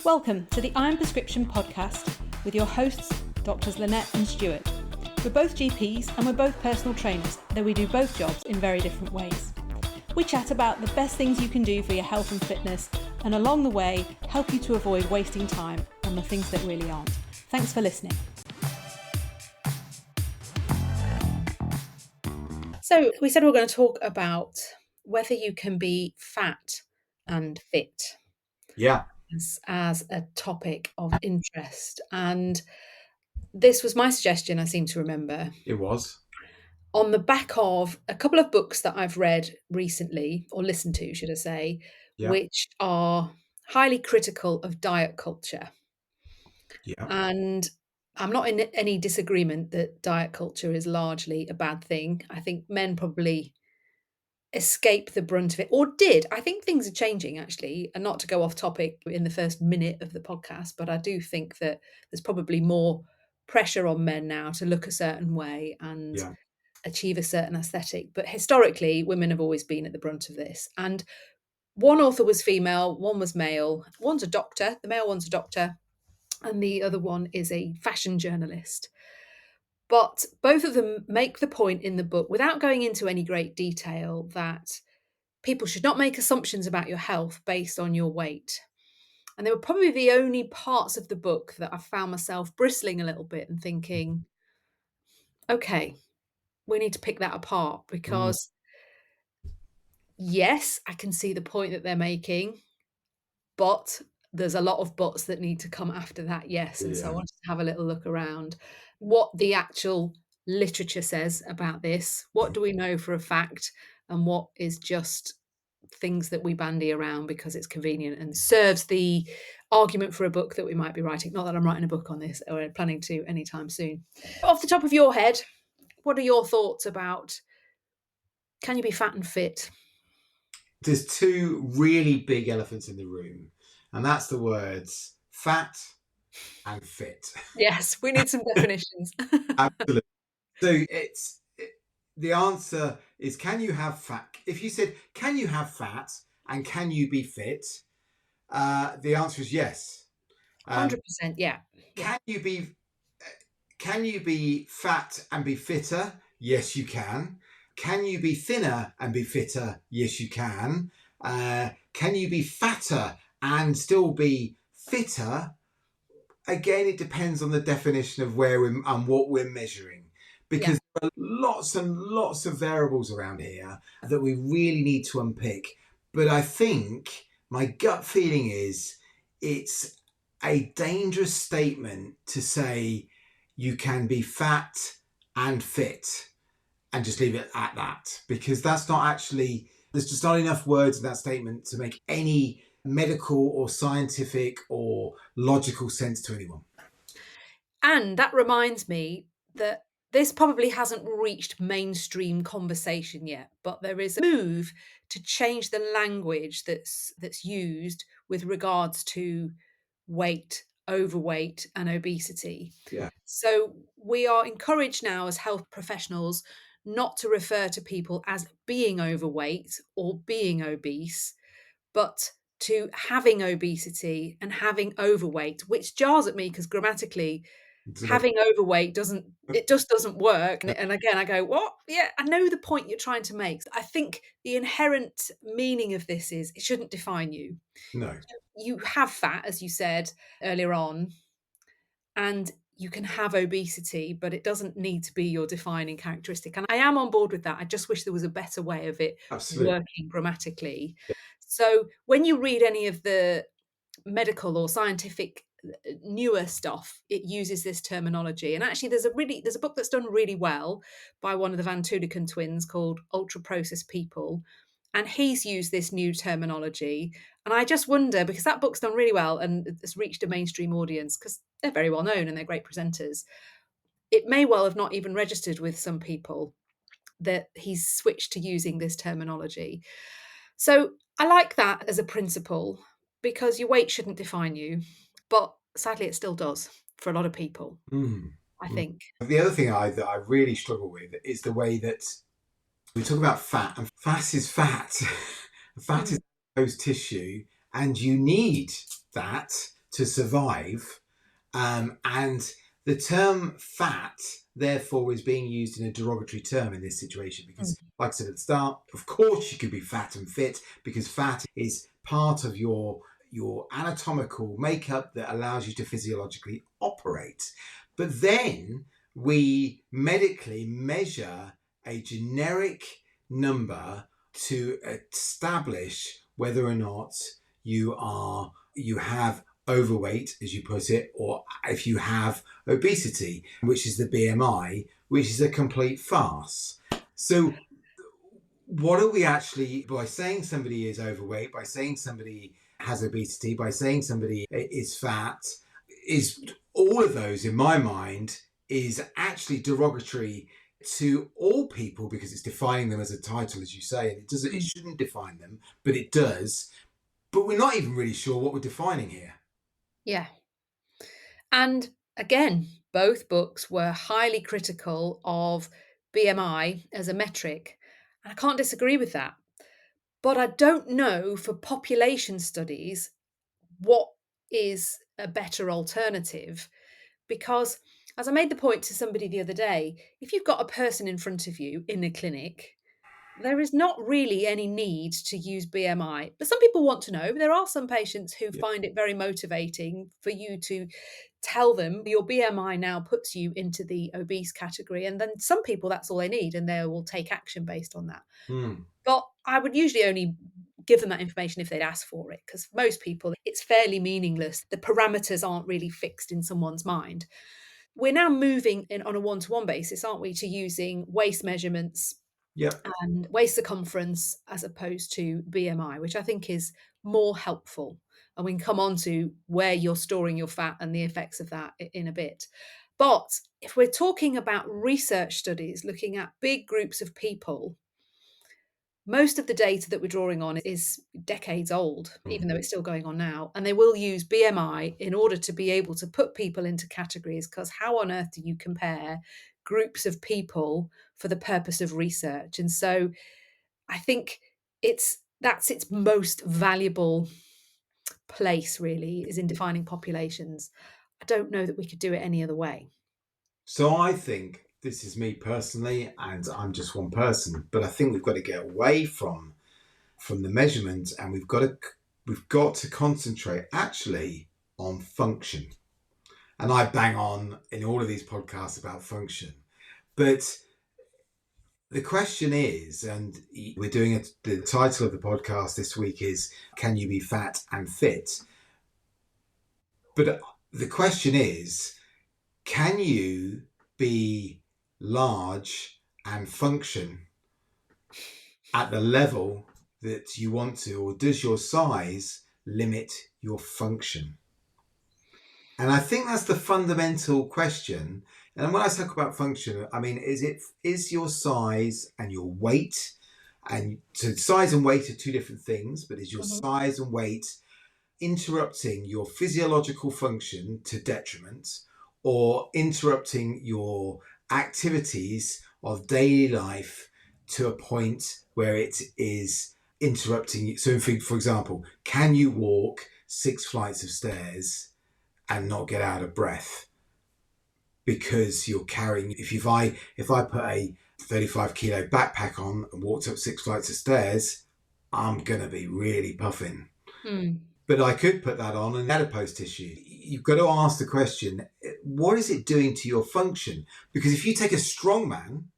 Welcome to the Iron Prescription podcast with your hosts, Drs. Lynette and Stuart. We're both GPs and we're both personal trainers, though we do both jobs in very different ways. We chat about the best things you can do for your health and fitness, and along the way, help you to avoid wasting time on the things that really aren't. Thanks for listening. So we said we were going to talk about whether you can be fat and fit. Yeah. As a topic of interest. And this was my suggestion, I seem to remember. It was. On the back of a couple of books that I've read recently, or listened to, should I say, which are highly critical of diet culture. Yeah. And I'm not in any disagreement that diet culture is largely a bad thing. I think men probably escape the brunt of it, or did. I think things are changing, actually, and not to go off topic in the first minute of the podcast, but I do think that there's probably more pressure on men now to look a certain way and achieve a certain aesthetic. But historically, women have always been at the brunt of this. And one author was female, one was male. One's a doctor, the male one's a doctor, and the other one is a fashion journalist. But both of them make the point in the book, without going into any great detail, that people should not make assumptions about your health based on your weight. And they were probably the only parts of the book that I found myself bristling a little bit and thinking, okay, we need to pick that apart, because yes, I can see the point that they're making, but there's a lot of buts that need to come after that, yes. And so I wanted to have a little look around what the actual literature says about this. What do we know for a fact, and what is just things that we bandy around because it's convenient and serves the argument for a book that we might be writing. Not that I'm writing a book on this or planning to anytime soon. Off the top of your head, what are your thoughts about, can you be fat and fit? There's two really big elephants in the room, and that's the words fat and fit. Yes, we need some definitions. Absolutely. So the answer is, can you have fat? If you said, can you have fat and can you be fit? The answer is yes. 100%, yeah. Can you be fat and be fitter? Yes, you can. Can you be thinner and be fitter? Yes, you can. Can you be fatter and still be fitter? Again, it depends on the definition of where and what we're measuring, because there are lots and lots of variables around here that we really need to unpick. But I think my gut feeling is it's a dangerous statement to say you can be fat and fit and just leave it at that, because that's not actually, there's just not enough words in that statement to make any medical or scientific or logical sense to anyone. And that reminds me that this probably hasn't reached mainstream conversation yet, but there is a move to change the language that's used with regards to weight, overweight, and obesity. Yeah. So we are encouraged now as health professionals not to refer to people as being overweight or being obese, but to having obesity and having overweight, which jars at me because grammatically having overweight just doesn't work. And again, I go, what? Yeah, I know the point you're trying to make. I think the inherent meaning of this is it shouldn't define you. No. You have fat, as you said earlier on, and you can have obesity, but it doesn't need to be your defining characteristic. And I am on board with that. I just wish there was a better way of it working grammatically. Yeah. So when you read any of the medical or scientific newer stuff, it uses this terminology. And actually there's a book that's done really well by one of the Van Tuliken twins called Ultra Processed People, and he's used this new terminology. And I just wonder, because that book's done really well and it's reached a mainstream audience because they're very well known and they're great presenters, it may well have not even registered with some people that he's switched to using this terminology. So I like that as a principle, because your weight shouldn't define you, but sadly it still does for a lot of people, I think. The other thing that I really struggle with is the way that we talk about fat, and fat is fat. Fat is adipose tissue, and you need that to survive. And the term fat, therefore, is being used in a derogatory term in this situation Mm. because, like I said at the start, of course you could be fat and fit because fat is part of your anatomical makeup that allows you to physiologically operate. But then we medically measure a generic number to establish whether or not you have overweight, as you put it, or if you have obesity, which is the BMI, which is a complete farce. So what are we actually, by saying somebody is overweight, by saying somebody has obesity, by saying somebody is fat, is all of those, in my mind, is actually derogatory to all people because it's defining them as a title, as you say, and it Mm. shouldn't define them, but it does. But we're not even really sure what we're defining here. Yeah. And again, both books were highly critical of BMI as a metric. And I can't disagree with that. But I don't know for population studies what is a better alternative because, as I made the point to somebody the other day, if you've got a person in front of you in a clinic, there is not really any need to use BMI. But some people want to know. There are some patients who Yeah. find it very motivating for you to tell them your BMI now puts you into the obese category. And then some people, that's all they need, and they will take action based on that. Hmm. But I would usually only give them that information if they'd ask for it, because most people, it's fairly meaningless. The parameters aren't really fixed in someone's mind. We're now moving in on a one-to-one basis, aren't we, to using waist measurements Yep. and waist circumference as opposed to BMI, which I think is more helpful. And we can come on to where you're storing your fat and the effects of that in a bit. But if we're talking about research studies looking at big groups of people, most of the data that we're drawing on is decades old, Hmm. even though it's still going on now. And they will use BMI in order to be able to put people into categories, because how on earth do you compare groups of people for the purpose of research? And so I think that's its most valuable place, really, is in defining populations. I don't know that we could do it any other way. So I think this is me personally, and I'm just one person, but I think we've got to get away from the measurement, and we've got to concentrate actually on function. And I bang on in all of these podcasts about function, but the question is, and we're doing it. The title of the podcast this week is "Can you be fat and fit?" But the question is, can you be large and function at the level that you want to, or does your size limit your function? And I think that's the fundamental question. And when I talk about function, I mean, is your size and your weight, and so size and weight are two different things, but is your Mhm. size and weight interrupting your physiological function to detriment, or interrupting your activities of daily life to a point where it is interrupting you? So, for example, can you walk 6 flights of stairs and not get out of breath because you're carrying? If I put a 35 kilo backpack on and walked up 6 flights of stairs, I'm gonna be really puffing. Mm. But I could put that on an adipose tissue. You've got to ask the question, what is it doing to your function? Because if you take a strong man,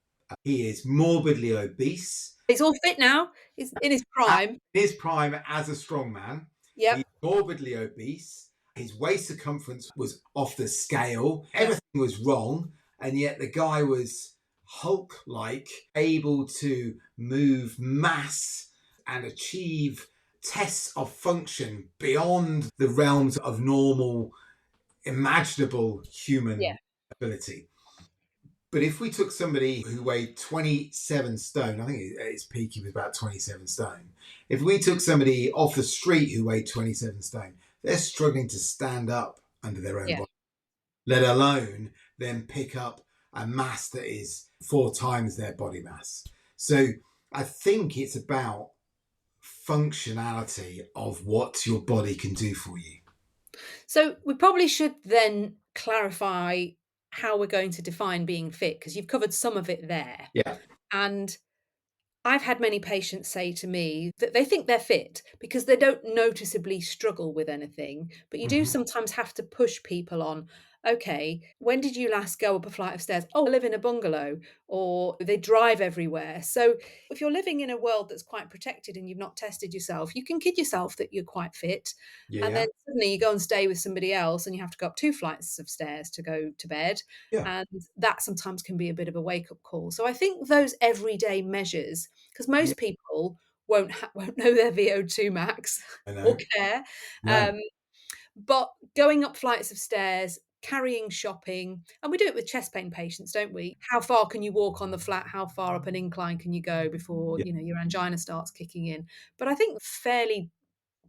he is morbidly obese, He's all fit now. He's in his at prime. his prime as a strong man. He's Yep. morbidly obese. His waist circumference was off the scale. Yep. Everything was wrong. And yet the guy was Hulk like, able to move mass and achieve tests of function beyond the realms of normal, imaginable Yeah. human ability. But if we took somebody who weighed 27 stone, I think at its peak he was about 27 stone. If we took somebody off the street who weighed 27 stone, they're struggling to stand up under their own Yeah. body, let alone then pick up a mass that is 4 times their body mass. So I think it's about functionality of what your body can do for you. So we probably should then clarify how we're going to define being fit, because you've covered some of it there. Yeah. And I've had many patients say to me that they think they're fit because they don't noticeably struggle with anything. But you do Hmm. sometimes have to push people on, okay, when did you last go up a flight of stairs? Oh, I live in a bungalow, or they drive everywhere. So if you're living in a world that's quite protected and you've not tested yourself, you can kid yourself that you're quite fit. Yeah. And then Yeah. suddenly you go and stay with somebody else and you have to go up two flights of stairs to go to bed. Yeah. And that sometimes can be a bit of a wake up call. So I think those everyday measures, because Yeah. most people won't know their VO2 max I or know. care, No. um, but going up flights of stairs, carrying shopping, and we do it with chest pain patients, don't we? How far can you walk on the flat? How far up an incline can you go before, Yeah. your angina starts kicking in? But I think fairly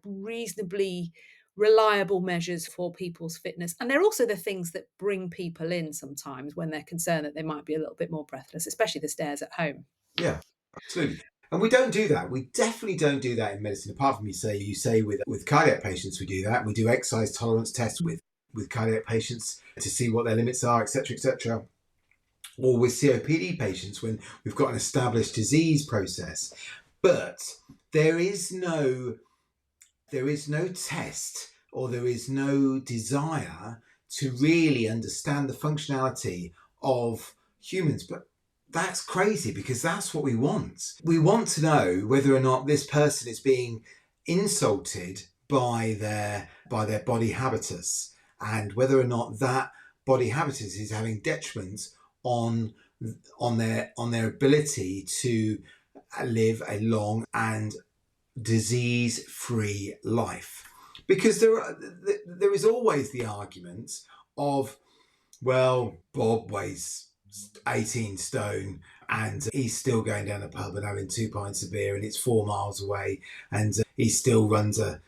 reasonably reliable measures for people's fitness, and they're also the things that bring people in sometimes when they're concerned that they might be a little bit more breathless, especially the stairs at home. Yeah. Absolutely. And we don't do that. We definitely don't do that in medicine. Apart from you say with cardiac patients, we do that. We do exercise tolerance tests with cardiac patients to see what their limits are, etc., etc. Or with COPD patients when we've got an established disease process. But there is no there is no test or there is no desire to really understand the functionality of humans. But that's crazy because that's what we want. We want to know whether or not this person is being insulted by their body habitus, and whether or not that body habitus is having detriment on on their ability to live a long and disease-free life. Because there is always the argument of, well, Bob weighs 18 stone and he's still going down the pub and having 2 pints of beer and it's 4 miles away, and he runs an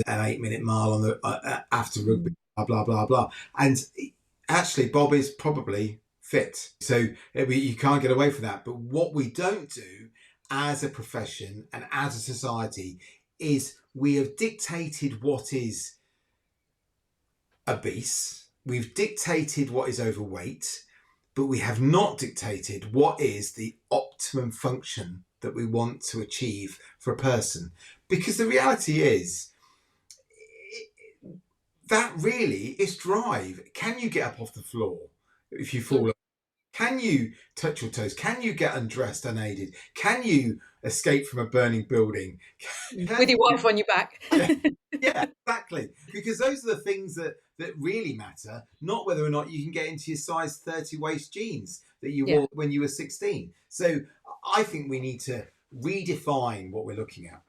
8 minute mile on the after rugby, Mm. blah blah blah blah. And actually Bob is probably fit, so you can't get away from that. But what we don't do as a profession and as a society is we have dictated what is obese, we've dictated what is overweight, but we have not dictated what is the optimum function that we want to achieve for a person. Because the reality is that really is drive. Can you get up off the floor if you fall? Can you touch your toes? Can you get undressed unaided? Can you escape from a burning building? With Can your wife on your back. Yeah, yeah, exactly. Because those are the things that really matter, not whether or not you can get into your size 30 waist jeans that you Yeah. wore when you were 16. So I think we need to redefine what we're looking at.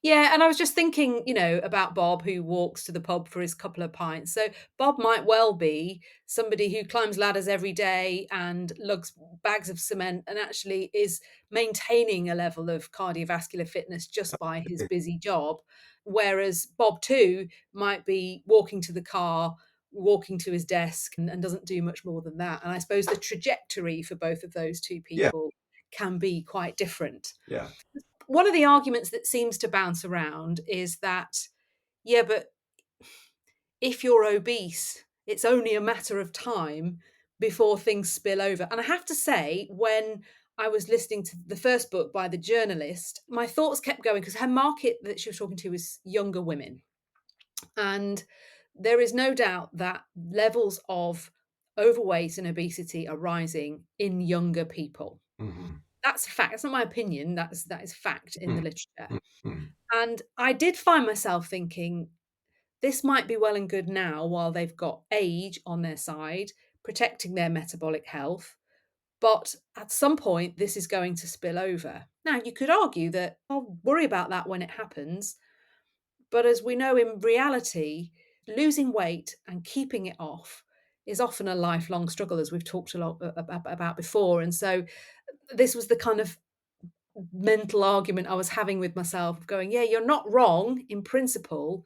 Yeah, and I was just thinking, about Bob who walks to the pub for his couple of pints. So Bob might well be somebody who climbs ladders every day and lugs bags of cement and actually is maintaining a level of cardiovascular fitness just by his busy job. Whereas Bob too might be walking to the car, walking to his desk, and doesn't do much more than that. And I suppose the trajectory for both of those two Yeah, people can be quite different. yeah. One of the arguments that seems to bounce around is that, yeah, but if you're obese, it's only a matter of time before things spill over. And I have to say, when I was listening to the first book by the journalist, my thoughts kept going because her market that she was talking to was younger women. And there is no doubt that levels of overweight and obesity are rising in younger people. Mm-hmm. That's a fact. That's not my opinion. That is fact in the literature. Mm-hmm. And I did find myself thinking, this might be well and good now while they've got age on their side, protecting their metabolic health. But at some point, this is going to spill over. Now, you could argue that I'll worry about that when it happens. But as we know in reality, losing weight and keeping it off is often a lifelong struggle, as we've talked a lot about before. And so this was the kind of mental argument I was having with myself of going, yeah, you're not wrong in principle,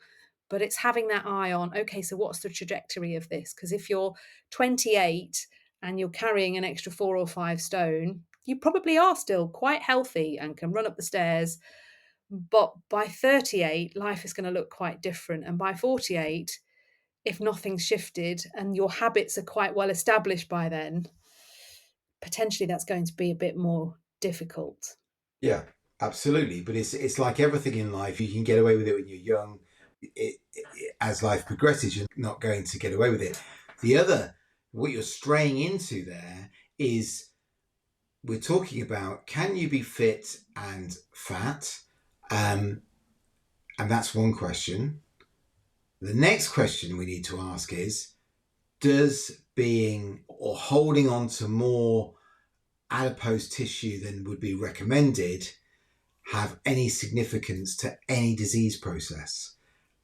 but it's having that eye on, okay, so what's the trajectory of this? Because if you're 28 and you're carrying an extra 4 or 5 stone, you probably are still quite healthy and can run up the stairs. But by 38, life is going to look quite different. And by 48, if nothing's shifted and your habits are quite well established by then, potentially that's going to be a bit more difficult. Yeah, absolutely. But it's like everything in life. You can get away with it when you're young. As life progresses, you're not going to get away with it. The other, what you're straying into there is we're talking about, can you be fit and fat? And that's one question. The next question we need to ask is, does being or holding on to more adipose tissue than would be recommended have any significance to any disease process?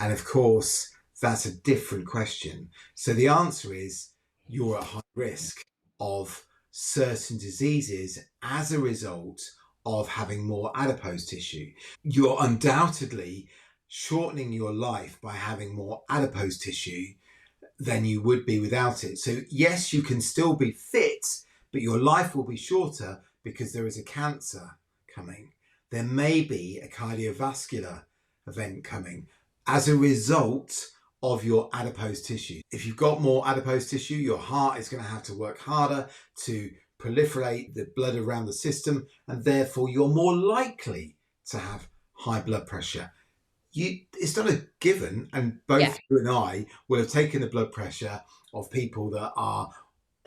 And of course, that's a different question. So the answer is you're at high risk of certain diseases as a result of having more adipose tissue. You're undoubtedly shortening your life by having more adipose tissue than you would be without it. So yes, you can still be fit, but your life will be shorter because there is a cancer coming. There may be a cardiovascular event coming as a result of your adipose tissue. If you've got more adipose tissue, your heart is going to have to work harder to proliferate the blood around the system, and therefore you're more likely to have high blood pressure. It's not a given, and Yeah. both you and I will have taken the blood pressure of people that are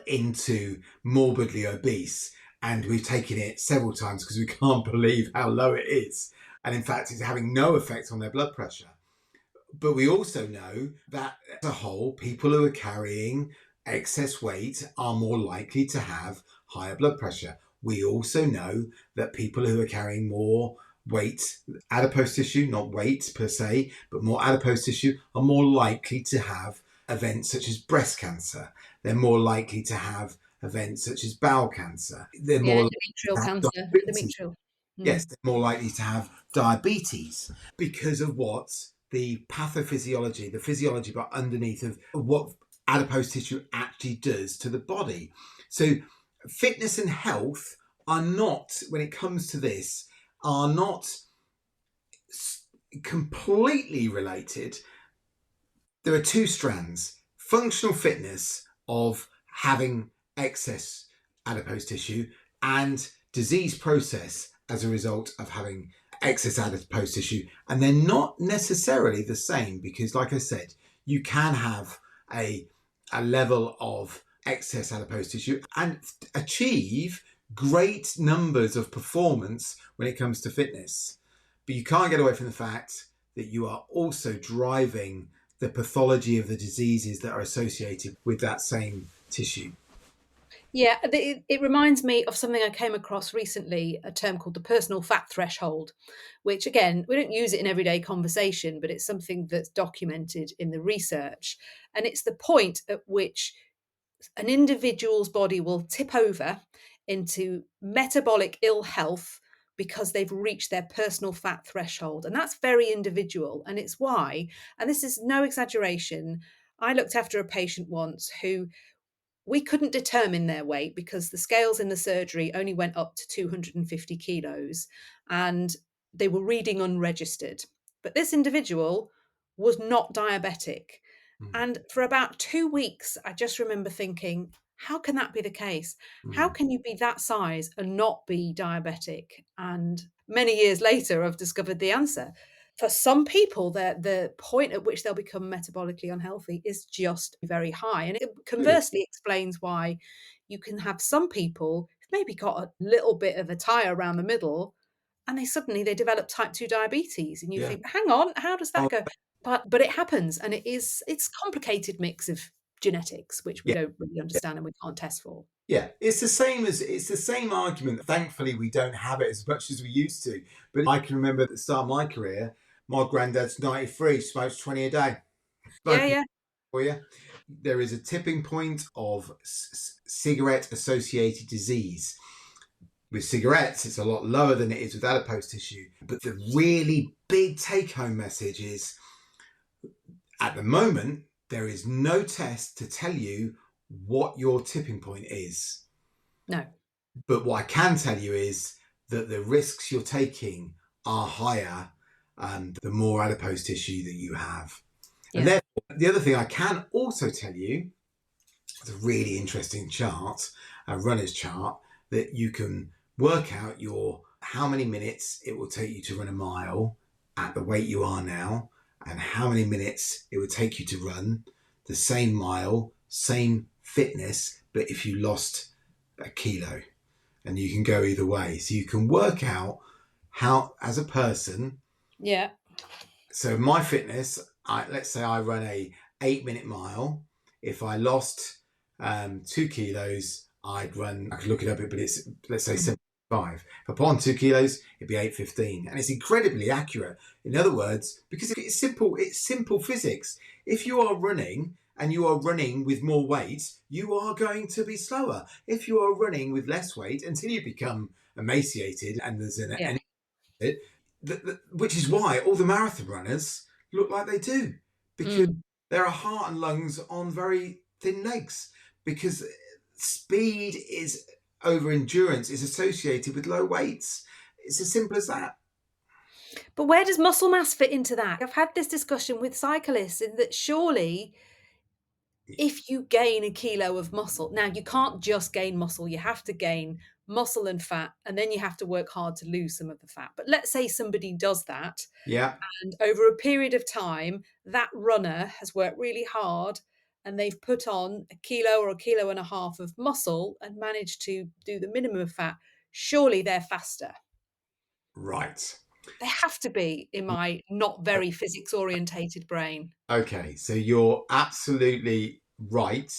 into morbidly obese, and we've taken it several times because we can't believe how low it is, and in fact it's having no effect on their blood pressure. But we also know that as a whole, people who are carrying excess weight are more likely to have higher blood pressure. We also know that people who are carrying more weight, adipose tissue, not weight per se, but more adipose tissue, are more likely to have events such as breast cancer. They're more likely to have events such as bowel cancer. They're Yeah, more likely endometrial to have cancer, diabetes. endometrial. Yes, Mm. they're more likely to have diabetes because of what the pathophysiology, the physiology but underneath of what adipose tissue actually does to the body. So fitness and health are not, when it comes to this, are not completely related. There are two strands: functional fitness of having excess adipose tissue and disease process as a result of having excess adipose tissue. And they're not necessarily the same because, like I said, you can have a level of excess adipose tissue and achieve great numbers of performance when it comes to fitness. But you can't get away from the fact that you are also driving the pathology of the diseases that are associated with that same tissue. Yeah, it reminds me of something I came across recently, a term called the personal fat threshold, which again, we don't use it in everyday conversation, but it's something that's documented in the research. And it's the point at which an individual's body will tip over into metabolic ill health because they've reached their personal fat threshold. And that's very individual. And it's why, and this is no exaggeration, I looked after a patient once who we couldn't determine their weight because the scales in the surgery only went up to 250 kilos and they were reading unregistered. But this individual was not diabetic. Mm, And for about 2 weeks, I just remember thinking, how can that be the case? How mm, can you be that size and not be diabetic? And many years later, I've discovered the answer. For some people, the point at which they'll become metabolically unhealthy is just very high. And it absolutely. conversely explains why you can have some people who've maybe got a little bit of a tire around the middle and they develop type 2 diabetes. And you Yeah. think, hang on, how does Oh, that go? But it happens, and it's a complicated mix of genetics, which we yeah. don't really understand and we can't test for. Yeah, it's the same argument. Thankfully, we don't have it as much as we used to. But I can remember at the start of my career, my granddad's 93, smokes 20 a day. Yeah, Smoking yeah. for you. There is a tipping point of cigarette associated disease. With cigarettes, it's a lot lower than it is with adipose tissue. But the really big take home message is at the moment, there is no test to tell you what your tipping point is. No. But what I can tell you is that the risks you're taking are higher the more adipose tissue that you have. And Yeah. therefore, The other thing I can also tell you, it's a really interesting chart, a runner's chart, that you can work out your how many minutes it will take you to run a mile at the weight you are now, and how many minutes it would take you to run the same mile, same fitness, but if you lost a kilo. And you can go either way. So you can work out how, as a person, Yeah. so my fitness, let's say I run a 8-minute mile. If I lost 2 kilos, I could look it up, but it's, let's say, Mhm. 75. If I put on 2 kilos, it'd be 8:15. And it's incredibly accurate. In other words, because it's simple physics. If you are running and you are running with more weight, you are going to be slower. If you are running with less weight until you become emaciated and there's Yeah. an it, which is why all the marathon runners look like they do, because Mm. there are heart and lungs on very thin legs, because speed is over endurance is associated with low weights. It's as simple as that. But where does muscle mass fit into that? I've had this discussion with cyclists in that surely if you gain a kilo of muscle, now you can't just gain muscle, you have to gain muscle and fat, and then you have to work hard to lose some of the fat. But let's say somebody does that, Yeah, and over a period of time, that runner has worked really hard and they've put on a kilo or a kilo and a half of muscle and managed to do the minimum of fat. Surely they're faster. right. They have to be in my not very physics orientated brain. Okay, so you're absolutely right,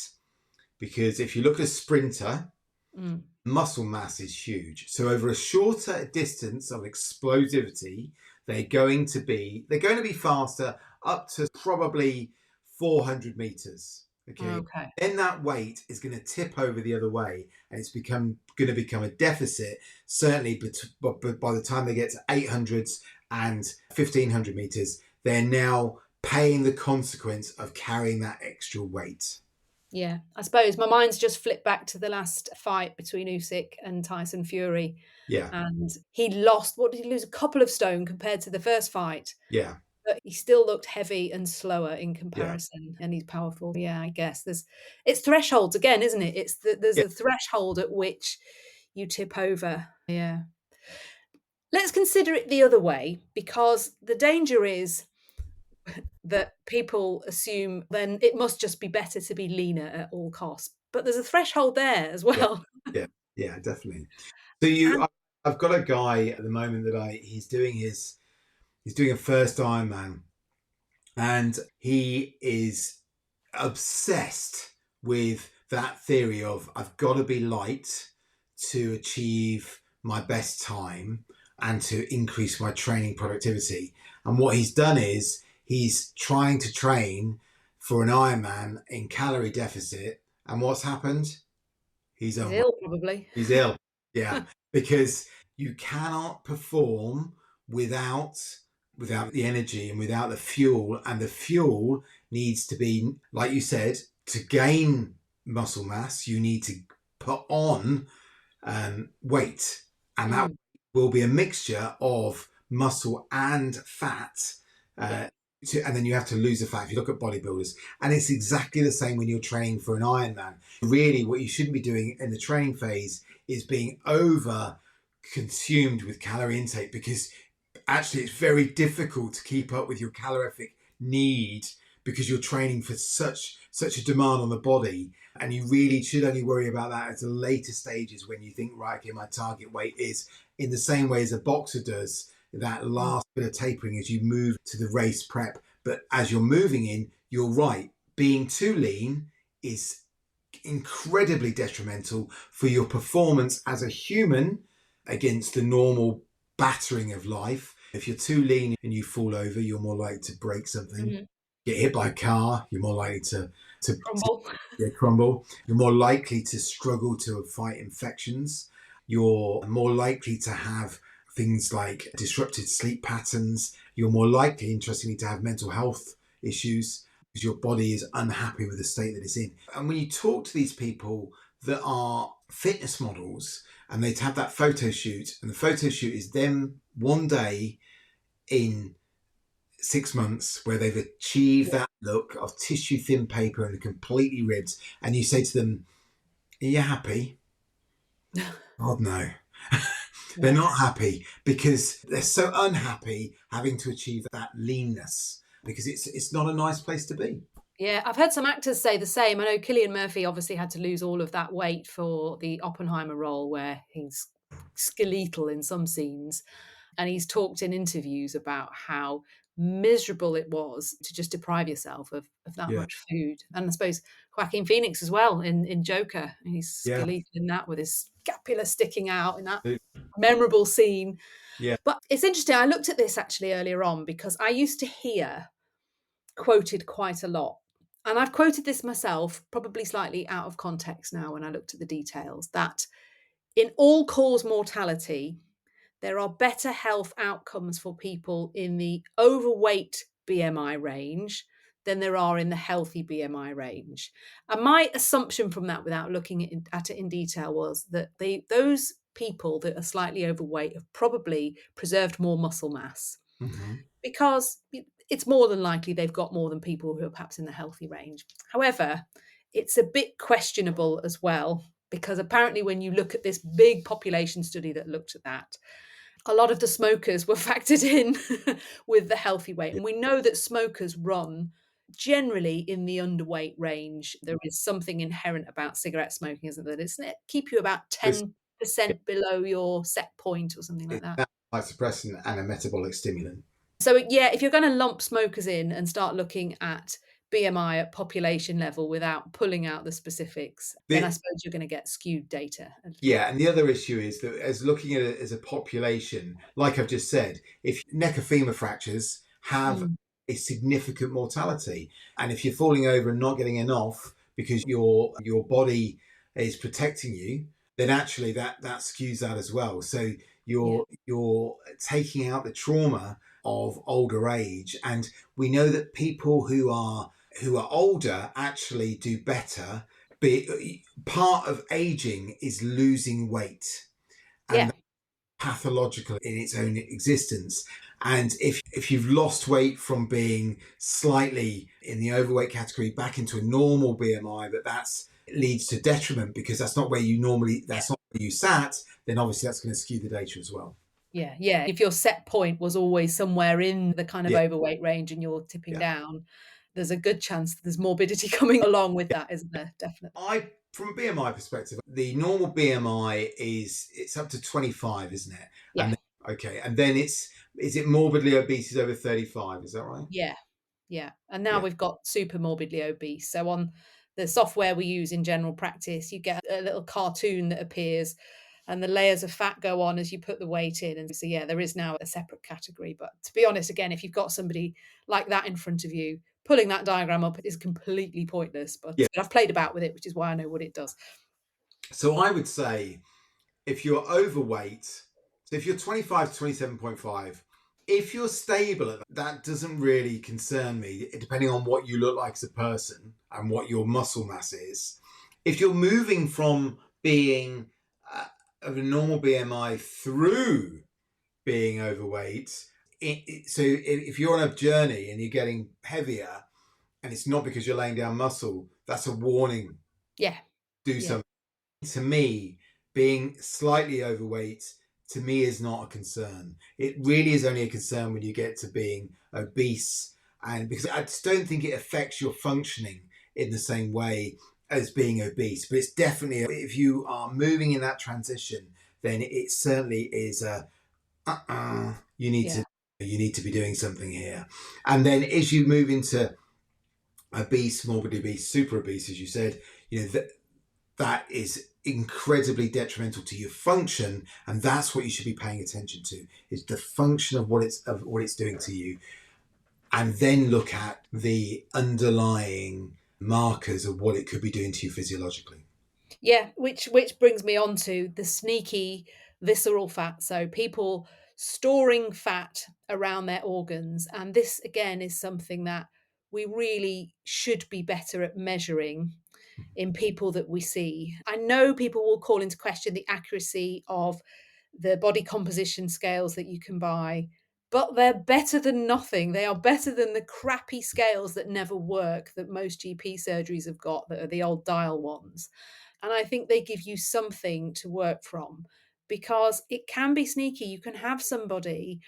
because if you look at a sprinter, Mm. muscle mass is huge. So over a shorter distance of explosivity, they're going to be faster up to probably 400 meters. Okay. Okay. Then that weight is going to tip over the other way, and it's going to become a deficit. Certainly, but by the time they get to 800s and 1500 meters, they're now paying the consequence of carrying that extra weight. Yeah, I suppose my mind's just flipped back to the last fight between Usyk and Tyson Fury, Yeah, and he lost what did he lose? A couple of stone compared to the first fight, yeah, but he still looked heavy and slower in yeah, comparison, and he's powerful. Yeah, I guess it's thresholds again, isn't it? There's yeah. a threshold at which you tip over. Yeah. Let's consider it the other way because the danger is that people assume then it must just be better to be leaner at all costs. But there's a threshold there as Yeah, well. yeah, yeah, definitely. So And I've got a guy at the moment that he's doing a first Ironman, and he is obsessed with that theory of I've got to be light to achieve my best time and to increase my training productivity. And what he's done is he's trying to train for an Ironman in calorie deficit, and what's happened? He's he's unwell. ill probably. He's ill. Yeah, because you cannot perform without the energy and without the fuel, and the fuel needs to be, like you said, to gain muscle mass. You need to put on weight, and that Mm, will be a mixture of muscle and fat. yeah. Uh, and then you have to lose the fat if you look at bodybuilders. And it's exactly the same when you're training for an Ironman. Really, what you shouldn't be doing in the training phase is being over consumed with calorie intake, because actually it's very difficult to keep up with your calorific need, because you're training for such a demand on the body, and you really should only worry about that at the later stages when you think, right, okay, my target weight is, in the same way as a boxer does, that Mm, last bit of tapering as you move to the race prep. But as you're moving in, you're right, being too lean is incredibly detrimental for your performance as a human against the normal battering of life. If you're too lean and you fall over, you're more likely to break something. mhm. Get hit by a car, you're more likely to Crumble. crumble. You're more likely to struggle to fight infections. You're more likely to have things like disrupted sleep patterns. You're more likely, interestingly, to have mental health issues because your body is unhappy with the state that it's in. And when you talk to these people that are fitness models and they have that photo shoot, and the photo shoot is them one day in 6 months where they've achieved Yeah. that look of tissue thin paper and completely ribbed, and you say to them, "Are you happy?" God, no. They're Yeah. not happy because they're so unhappy having to achieve that leanness because it's not a nice place to be. Yeah, I've heard some actors say the same. I know Cillian Murphy obviously had to lose all of that weight for the Oppenheimer role where he's skeletal in some scenes. And he's talked in interviews about how miserable it was to just deprive yourself of that Yeah, much food. And I suppose Joaquin Phoenix as well in Joker. He's yeah, skeletal in that with his scapula sticking out in that yeah, memorable scene. yeah. But it's interesting. I looked at this actually earlier on because I used to hear quoted quite a lot. And I've quoted this myself, probably slightly out of context now when I looked at the details, that in all cause mortality, there are better health outcomes for people in the overweight BMI range than there are in the healthy BMI range. And my assumption from that, without looking at it in detail, was that those people that are slightly overweight have probably preserved more muscle mass Hmm. because it's more than likely they've got more than people who are perhaps in the healthy range. However, it's a bit questionable as well because apparently when you look at this big population study that looked at that, a lot of the smokers were factored in with the healthy weight. Yeah. And we know that smokers run generally in the underweight range. There is something inherent about cigarette smoking, isn't there? Doesn't it keep you about It's, 10% below your set point or something like it's that? an appetite suppressant and a metabolic stimulant. So, yeah, if you're going to lump smokers in and start looking at BMI at population level without pulling out the specifics, then I The, suppose you're going to get skewed data a little bit. Yeah, and the other issue is that as looking at it as a population, like I've just said, if neck or femur fractures have Mm, a significant mortality, and if you're falling over and not getting enough because your body is protecting you, then actually that skews that as well. So yeah, you're taking out the trauma of older age, and we know that people who are older actually do better. Be part of aging is losing weight, and yeah, that's pathological in its own existence. And if you've lost weight from being slightly in the overweight category back into a normal BMI, that's leads to detriment because yeah. that's not where you sat, then obviously that's going to skew the data as well. Yeah, yeah. If your set point was always somewhere in the kind of Yeah, overweight range and you're tipping yeah. down, there's a good chance that there's morbidity coming along with that, isn't there? Definitely. From a BMI perspective, the normal BMI it's up to 25, isn't it? Yeah, And then, okay, and then is it morbidly obese is over 35? Is that right? yeah, yeah. And now Yeah, we've got super morbidly obese. So on the software we use in general practice, you get a little cartoon that appears and the layers of fat go on as you put the weight in. And so, yeah, there is now a separate category. But to be honest, again, if you've got somebody like that in front of you, pulling that diagram up is completely pointless. But yeah. I've played about with it, which is why I know what it does. So I would say if you're overweight, so if you're 25 to 27.5, if you're stable at that, that doesn't really concern me, depending on what you look like as a person and what your muscle mass is. If you're moving from being of a normal BMI through being overweight, so if you're on a journey and you're getting heavier and it's not because you're laying down muscle, that's a warning. Yeah, Do yeah, something. To me, being slightly overweight to me is not a concern. It really is only a concern when you get to being obese, and because I just don't think it affects your functioning in the same way as being obese. But it's definitely, if you are moving in that transition, then it certainly is a yeah, you need to be doing something here. And then as you move into obese, morbidly obese, super obese, as you said, that that is incredibly detrimental to your function, and that's what you should be paying attention to, is the function of what it's doing to you, and then look at the underlying markers of what it could be doing to you physiologically. yeah. Which brings me on to the sneaky visceral fat. So people storing fat around their organs, and this again is something that we really should be better at measuring in people that we see. I know people will call into question the accuracy of the body composition scales that you can buy, but they're better than nothing. They are better than the crappy scales that never work that most GP surgeries have got, that are the old dial ones. And I think they give you something to work from because it can be sneaky. You can have somebody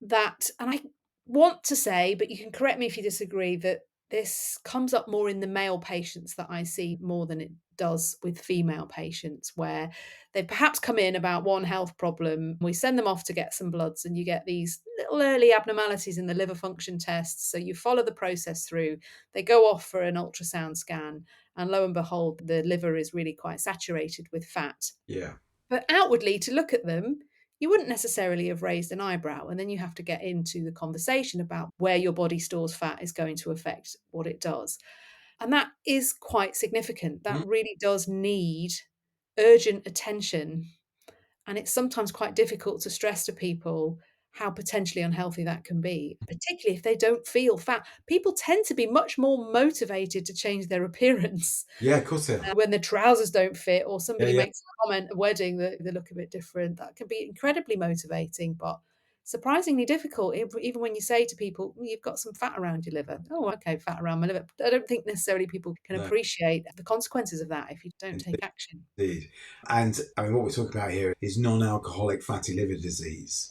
that, and I want to say, but you can correct me if you disagree, that this comes up more in the male patients that I see more than it does with female patients, where they perhaps come in about one health problem. We send them off to get some bloods, and you get these little early abnormalities in the liver function tests. So you follow the process through, they go off for an ultrasound scan, and lo and behold, the liver is really quite saturated with fat. Yeah. But outwardly, to look at them, you wouldn't necessarily have raised an eyebrow. And then you have to get into the conversation about where your body stores fat is going to affect what it does. And that is quite significant. That Mhm. really does need urgent attention. And it's sometimes quite difficult to stress to people how potentially unhealthy that can be, particularly if they don't feel fat. People tend to be much more motivated to change their appearance Yeah, of course they are. when the trousers don't fit or Yeah, somebody yeah. makes a comment at a wedding that they look a bit different. That can be incredibly motivating, but surprisingly difficult, even when you say to people, "Well, you've got some fat around your liver." "Oh, okay, fat around my liver." I don't think necessarily people can No, appreciate the consequences of that if you don't take action. indeed. And I mean, what we're talking about here is non-alcoholic fatty liver disease.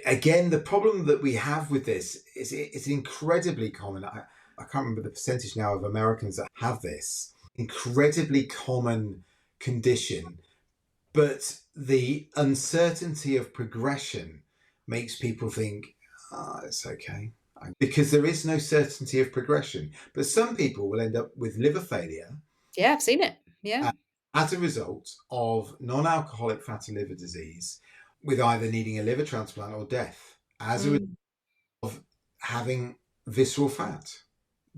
Again, the problem that we have with this is it's incredibly common. I can't remember the percentage now of Americans that have this incredibly common condition, but the uncertainty of progression makes people think, it's okay. Because there is no certainty of progression. But some people will end up with liver failure Yeah, I've seen it. Yeah. uh, as a result of non alcoholic fatty liver disease, with either needing a liver transplant or death as a result Mm, of having visceral fat.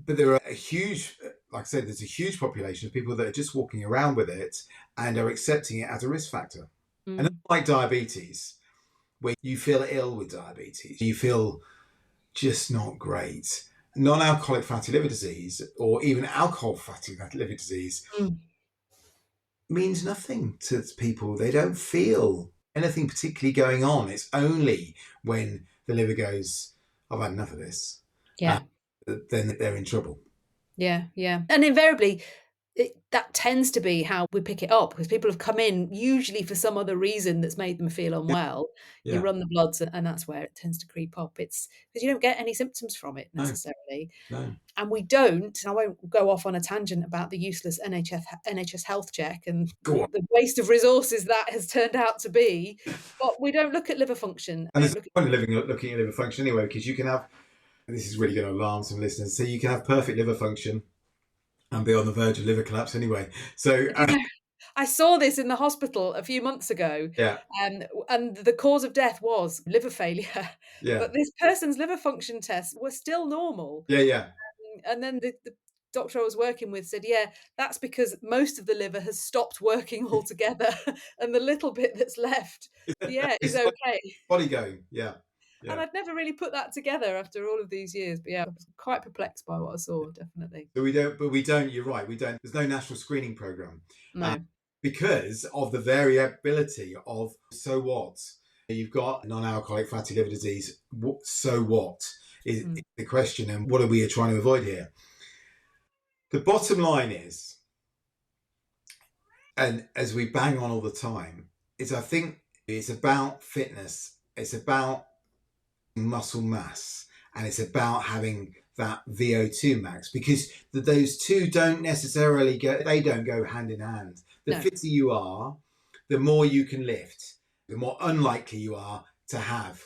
But there are a huge, like I said, there's a huge population of people that are just walking around with it and are accepting it as a risk factor. And mm, unlike diabetes, where you feel ill with diabetes, you feel just not great. Non alcoholic fatty liver disease, or even alcohol fatty liver disease, mm. means nothing to people. They don't feel anything particularly going on. It's only when the liver goes, I've had enough of this, uh, Yeah. then they're in trouble. Yeah, yeah. And invariably, that tends to be how we pick it up because people have come in usually for some other reason that's made them feel Yeah, unwell. You yeah, run the bloods and that's where it tends to creep up. It's because you don't get any symptoms from it no, necessarily. no. And we don't, I won't go off on a tangent about the useless NHS health check and Go on. the waste of resources that has turned out to be, but we don't look at liver function. And We there's don't look no point in looking at liver function anyway, because you can have, this is really going to alarm some listeners, so you can have perfect liver function and be on the verge of liver collapse anyway. So, at I saw this in the hospital a few months ago, yeah, and the cause of death was liver failure, yeah, but this person's liver function tests were still normal, yeah, yeah. and then the doctor I was working with said, "Yeah, that's because most of the liver has stopped working altogether, and the little bit that's left, yeah, is It's like okay." body going. Yeah, And yeah. I'd never really put that together after all of these years, but yeah, I was quite perplexed by what I saw, definitely. So we don't, but we don't, you're right, we don't, there's no national screening program No. because of the variability of so what? You've got non alcoholic fatty liver disease. So what is Mm, the question, and what are we trying to avoid here? The bottom line is, and as we bang on all the time, is I think it's about fitness, it's about muscle mass, and it's about having that VO2 max, because those two don't necessarily go, they don't go hand in hand. The no. fitter you are, the more you can lift, the more unlikely you are to have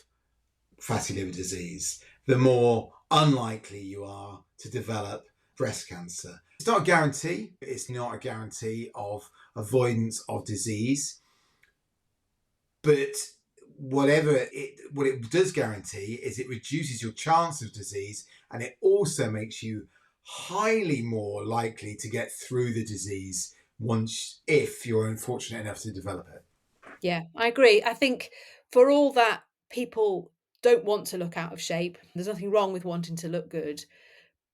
fatty liver disease, the more unlikely you are to develop breast cancer. It's not a guarantee, it's not a guarantee of avoidance of disease, but what it does guarantee is it reduces your chance of disease, and it also makes you highly more likely to get through the disease once, if you're unfortunate enough to develop it. Yeah, I agree. I think for all that people don't want to look out of shape, there's nothing wrong with wanting to look good.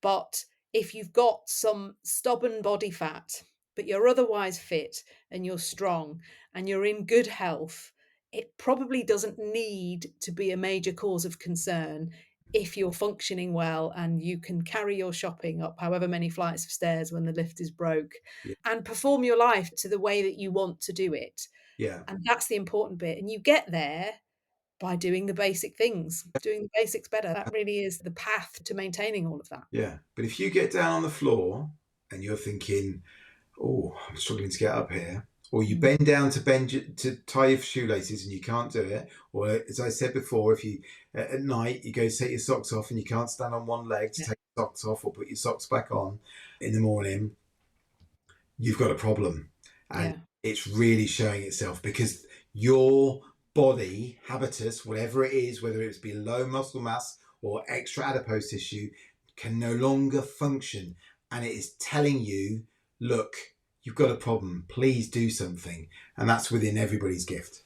But if you've got some stubborn body fat, but you're otherwise fit and you're strong and you're in good health, it probably doesn't need to be a major cause of concern if you're functioning well and you can carry your shopping up however many flights of stairs when the lift is broke Yeah. and perform your life to the way that you want to do it. Yeah. And that's the important bit. And you get there by doing the basic things, doing the basics better. That really is the path to maintaining all of that. Yeah. But if you get down on the floor and you're thinking, oh, I'm struggling to get up here, or you Mm. bend down to tie your shoelaces and you can't do it, or as I said before, if you at night you go take your socks off and you can't stand on one leg to Yeah. take your socks off or put your socks back on in the morning, you've got a problem. And Yeah. it's really showing itself because your body habitus, whatever it is, whether it's be low muscle mass or extra adipose tissue, can no longer function. And it is telling you, look, you've got a problem. Please do something. And that's within everybody's gift.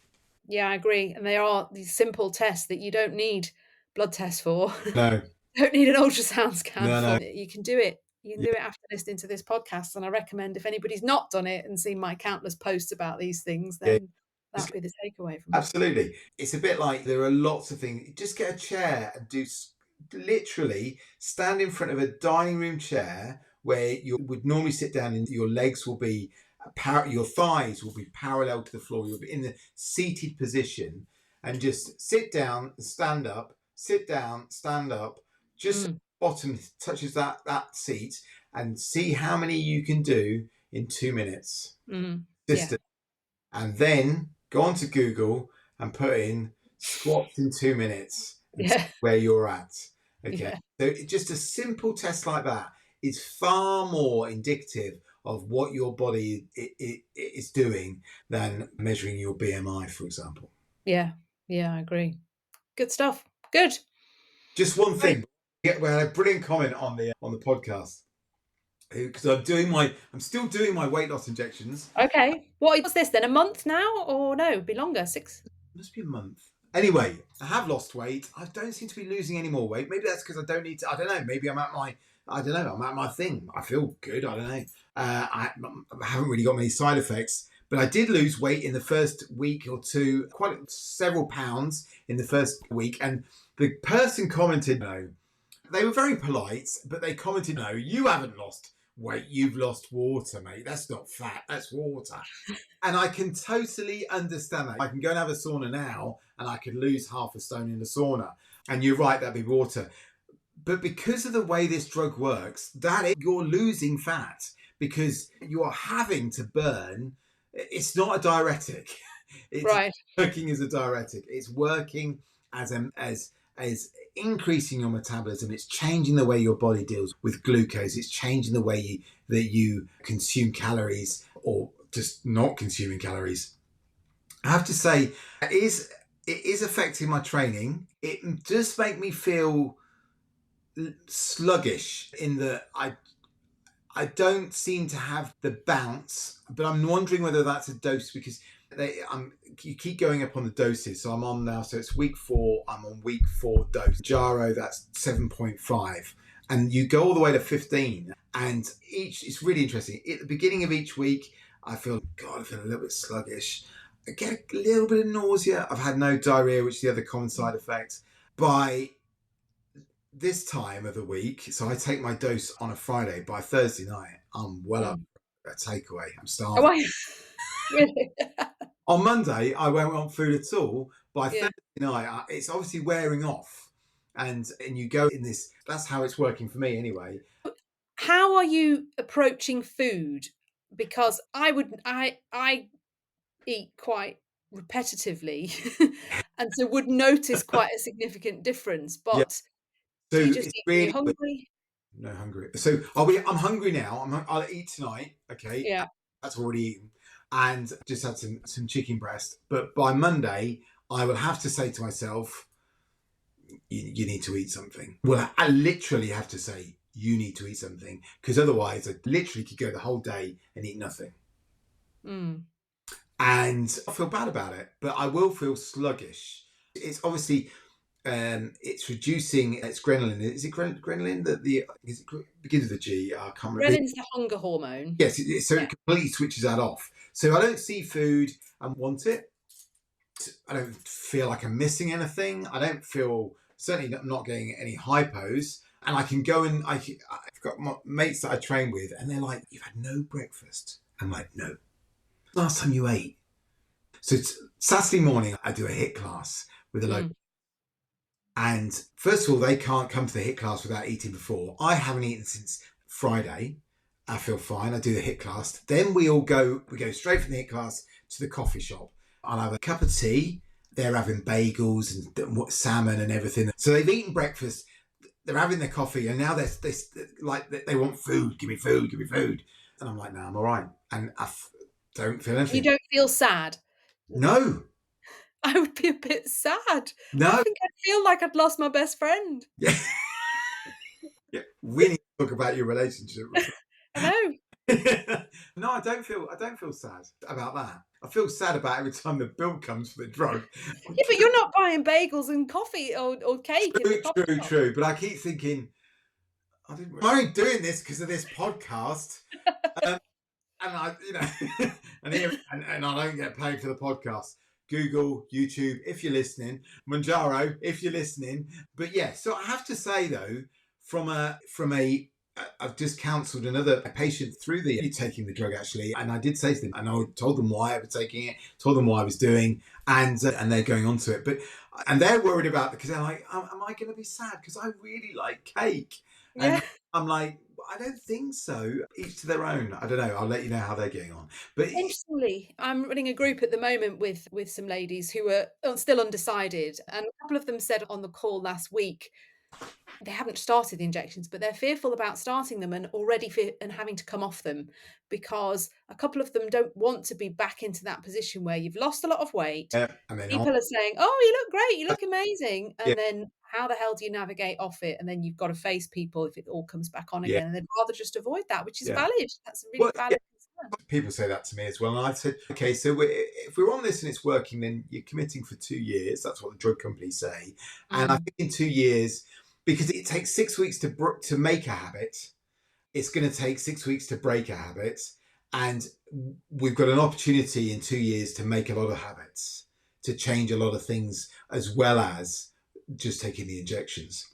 Yeah, I agree. And they are these simple tests that you don't need blood tests for. No, Don't need an ultrasound scan no, no. for. You can do it. You can Yeah. do it after listening to this podcast, and I recommend if anybody's not done it and seen my countless posts about these things, Yeah. then that'd be the takeaway from it. Absolutely. It's a bit like there are lots of things. Just get a chair and literally stand in front of a dining room chair where you would normally sit down and your legs will be, your thighs will be parallel to the floor. You'll be in the seated position and just sit down, stand up, sit down, stand up, just Mm, bottom touches that seat and see how many you can do in 2 minutes. yeah, And then go onto Google and put in squats in 2 minutes and see yeah, where you're at. Okay. yeah, So just a simple test like that is far more indicative of what your body is doing than measuring your BMI, for example. yeah, yeah, I agree. Good stuff. Good. Just one Right. thing. Yeah, we had a brilliant comment on the podcast because I'm still doing my weight loss injections. Okay. What's this then? A month now? Or no, it'd be longer. Six. Must be a month. Anyway, I have lost weight. I don't seem to be losing any more weight. Maybe that's because I don't need to. I don't know. Maybe I'm at my. I don't know. I'm at my thing. I feel good. I don't know. I haven't really got many side effects, but I did lose weight in the first week or two, quite several pounds in the first week. And the person commented, no. They were very polite, but they commented, no, you haven't lost weight. You've lost water, mate. That's not fat. That's water. And I can totally understand that. I can go and have a sauna now and I could lose half a stone in the sauna. And you're right, that'd be water. But because of the way this drug works, you're losing fat because you are having to burn. It's not a diuretic. It's Right. working as a diuretic. It's working as increasing your metabolism. It's changing the way your body deals with glucose. It's changing the way that you consume calories or just not consuming calories. I have to say, it is affecting my training. It does make me feel sluggish in that I don't seem to have the bounce, but I'm wondering whether that's a dose because you keep going up on the doses. So I'm on now, so it's week 4. I'm on week 4 dose. Jaro, that's 7.5. And you go all the way to 15. And it's really interesting. At the beginning of each week, I feel a little bit sluggish. I get a little bit of nausea. I've had no diarrhea, which is the other common side effect. By this time of the week, so I take my dose on a Friday. By Thursday night, I'm well up a takeaway. I'm Oh, starving. I really? On Monday, I won't want food at all. By Yeah. Thursday night, it's obviously wearing off, and you go in this. That's how it's working for me, anyway. How are you approaching food? Because I eat quite repetitively and so would notice quite a significant difference, Yeah. but So do you just it's eat when really you're hungry? no hungry. So I'm hungry now. I'll eat tonight. Okay, Yeah. that's already eaten, and just had some chicken breast. But by Monday, I will have to say to myself, you need to eat something. Well, I literally have to say, you need to eat something, because otherwise I literally could go the whole day and eat nothing. Mm. And I feel bad about it, but I will feel sluggish. It's obviously, it's reducing, it's ghrelin. Is it ghrelin that begins with a G? I can't remember. Renin's the hunger hormone. Yes, so Yeah. it completely switches that off. So I don't see food and want it. I don't feel like I'm missing anything. I don't feel, certainly not getting any hypos. And I can go and I've got my mates that I train with, and they're like, "You've had no breakfast." I'm like, "No. Last time you ate." So it's Saturday morning, I do a HIIT class with a local. Mm. And first of all, they can't come to the HIIT class without eating before. I haven't eaten since Friday. I feel fine. I do the HIIT class. Then we go straight from the HIIT class to the coffee shop. I'll have a cup of tea. They're having bagels and salmon and everything. So they've eaten breakfast. They're having their coffee, and now they're like they want food. Give me food. Give me food. And I'm like, no, I'm all right. And don't feel You anything. don't feel sad? No, I would be a bit sad. I no. think I'd feel like I'd lost my best friend. Yeah, yeah. We need to talk about your relationship. I know. No, I don't feel sad about that. I feel sad about every time the bill comes for the drug. Yeah, but you're not buying bagels and coffee or cake in the coffee shop. True. But I keep thinking, I'm only doing this because of this podcast. Um, and and I don't get paid for the podcast. Google, YouTube, if you're listening, Manjaro, if you're listening. But yeah, so I have to say though, from a I've just counselled another patient through the taking the drug actually, and I did say to them, and I told them why I was taking it, told them what I was doing, and they're going on to it. But and they're worried about because they're like, am I going to be sad because I really like cake? Yeah. And I'm like, I don't think so. Each to their own. I don't know. I'll let you know how they're getting on. But Interestingly, I'm running a group at the moment with some ladies who are still undecided, and a couple of them said on the call last week they haven't started the injections, but they're fearful about starting them and and having to come off them because a couple of them don't want to be back into that position where you've lost a lot of weight. yeah, and then People are saying, "Oh, you look great, you look amazing," yeah, and then how the hell do you navigate off it? And then you've got to face people if it all comes back on yeah, again, and they'd rather just avoid that, which is yeah. valid. That's a Well, really yeah. valid concern. People say that to me as well, and I said, okay, so if we're on this and it's working, then you're committing for 2 years. That's what the drug companies say, and I Mm. think in 2 years, because it takes 6 weeks to make a habit, it's going to take 6 weeks to break a habit, and we've got an opportunity in 2 years to make a lot of habits, to change a lot of things, as well as just taking the injections.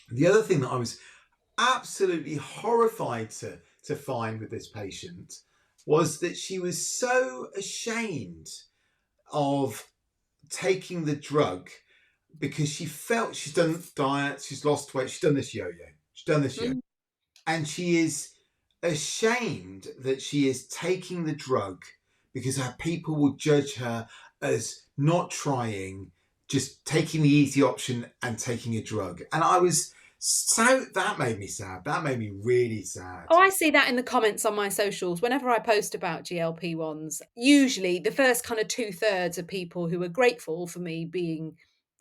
The other thing that I was absolutely horrified to find with this patient was that she was so ashamed of taking the drug because she felt she's done diets, she's lost weight, she's done this yo-yo, she's done this yo, Mm. and she is ashamed that she is taking the drug because her people will judge her as not trying, just taking the easy option and taking a drug. And I was so, that made me sad. That made me really sad. Oh, I see that in the comments on my socials. Whenever I post about GLP-1s, usually the first kind of 2/3 are people who are grateful for me being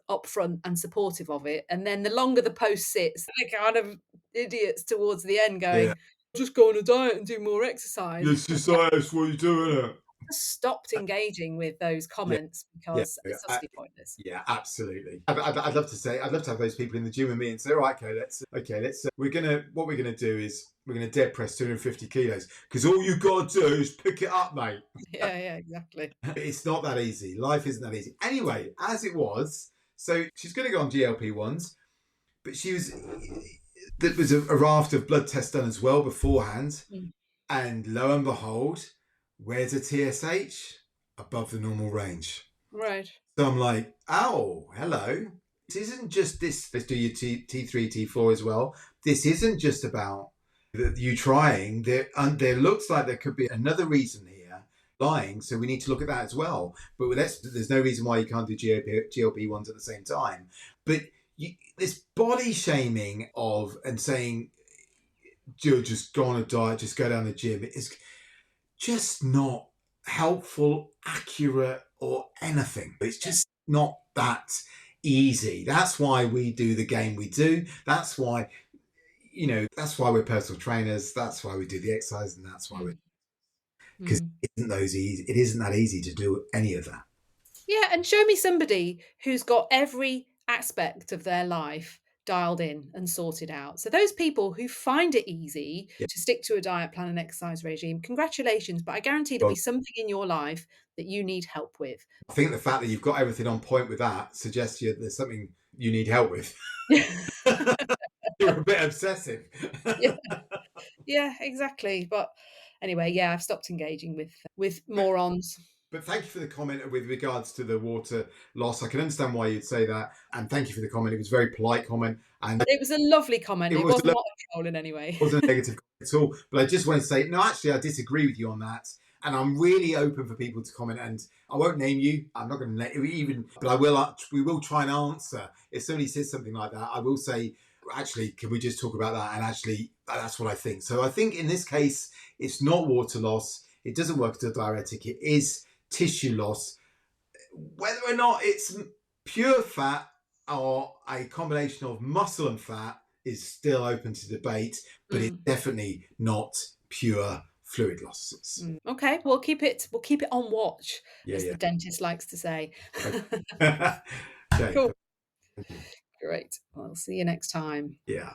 upfront and supportive of it, and then the longer the post sits, they're kind of idiots towards the end Yeah. going, "Just go on a diet and do more exercise." Yes, It's like, that's what you do, isn't it? I just stopped engaging with those Yeah, comments yeah, because yeah. it's utterly pointless. Yeah, absolutely. I'd love to say, I'd love to have those people in the gym with me and say, all right, let's, what we're gonna do is we're gonna dead press 250 kilos because all you gotta do is pick it up, mate. Yeah, exactly. It's not that easy. Life isn't that easy. Anyway, as it was, so she's gonna go on GLP-1s, but there was a raft of blood tests done as well beforehand, Mm. and lo and behold, where's a TSH? Above the normal range. Right. So I'm like, oh, hello. This isn't just this. Let's do your T3, T4 as well. This isn't just about you trying. There looks like there could be another reason here lying. So we need to look at that as well. But there's no reason why you can't do GLP-1s at the same time. But this body shaming and saying, just go on a diet, just go down the gym, is just not helpful, accurate, or anything. It's just not that easy. That's why we do the game we do. That's why, that's why we're personal trainers. That's why we do the exercise, and that's why Mm. because Mm. it isn't that easy to do any of that. Yeah, and show me somebody who's got every aspect of their life dialed in and sorted out. So those people who find it easy Yeah. to stick to a diet plan and exercise regime, congratulations, but I guarantee there'll be Well, something in your life that you need help with. I think the fact that you've got everything on point with that suggests there's something you need help with. You're a bit obsessive. Yeah, yeah, exactly. But anyway, yeah, I've stopped engaging with but morons. But thank you for the comment with regards to the water loss. I can understand why you'd say that, and thank you for the comment. It was a very polite comment, and It was a lovely comment. it It was was not a troll in any way. wasn't a negative comment at all. But I just want to say, no, actually, I disagree with you on that, and I'm really open for people to comment. And I won't name you. I'm not going to let you even, but I will. We will try and answer if somebody says something like that. I will say, actually, can we just talk about that? And actually, that's what I think. So I think in this case, it's not water loss. It doesn't work as a diuretic. It is tissue loss. Whether or not it's pure fat or a combination of muscle and fat is still open to debate, but it's Mm, definitely not pure fluid losses. mm. Okay, we'll keep it on watch, Yeah, as yeah. the dentist likes to say. Okay. Okay. Cool. Thank you. Great. Well, I'll see you next time. Yeah.